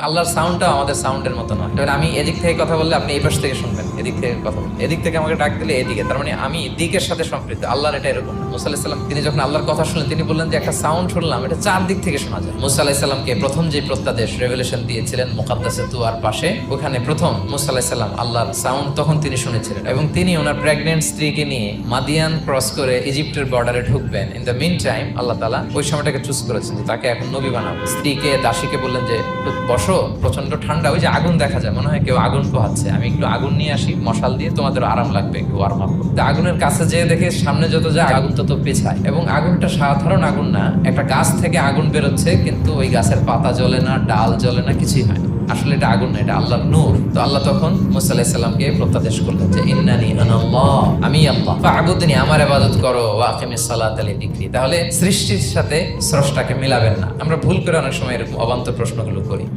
আল্লাহর সাউন্ডটাও আমাদের সাউন্ডের মতো নয়। এবার আমি এদিক থেকে কথা বললে আপনি এই পাশ থেকে শুনবেন, এদিক থেকে কথা বলবেন, এদিক থেকে আমাকে ডাক দিলে এদিকে, তার মানে আমি দিকের সাথে সম্পৃক্ত। আল্লাহর এটা এরকম না। মুসা আলাইহিস সালাম তিনি যখন আল্লাহর কথা শুনলেন, তিনি বললেন যে একটা সাউন্ড শুনলাম, এটা চার দিক থেকে শোনা যায়। মুসা আলাইহিস সালামকে প্রথম যে প্রত্যাদেশ রেভেলেশন দিয়েছিলেন মুকাদ্দাসে তুয়ার পাশে, ওখানে প্রথম মুসা আলাইহিস সালাম আল্লাহর সাউন্ড তখন তিনি শুনেছিলেন, এবং তিনি ওনার প্রেগনেন্ট স্ত্রীকে নিয়ে মাদিয়ান ক্রস করে ইজিপ্টের বর্ডারে ঢুকবেন। ইন দ্য মিন টাইম আল্লাহ তাআলা ওই সময়টাকে চুজ করেছেন যে তাকে এখন নবী বানাবো। স্ত্রীকে দাসীকে বললেন যে একটু বসো, প্রচন্ড ঠান্ডা, ওই যে আগুন দেখা যায়, মনে হয় কেউ আগুন পোহাচ্ছে, আমি একটু আগুন নিয়ে আসি, মশাল দিয়ে তোমাদের আরাম লাগবে, একটু ওয়ার্ম আপ। আগুনের কাছে যেয়ে দেখে সামনে যত যায় আগুন তত পেছায়, এবং আগুনটা সাধারণ আগুন না, একটা গাছ থেকে আগুন বেরোচ্ছে, কিন্তু ওই গাছের পাতা জ্বলে না, ডাল জ্বলে না, কিছুই হয় না। আসলে এটা আগুন না, এটা আল্লাহর নূর। তো আল্লাহ তখন মুসা আলাইহিস সালামকে প্রত্যাদেশ করলেন যে ইন্নানি আনাল্লাহ, আমি আল্লাহ, ফা'বুদনি, আমার ইবাদত করো, ওয়া আকিমিস সালাতা লিযিকরি। তাহলে সৃষ্টির সাথে স্রষ্টাকে মিলাবেন না। আমরা ভুল করে অনেক সময় এরকম অবান্তর প্রশ্নগুলো করি।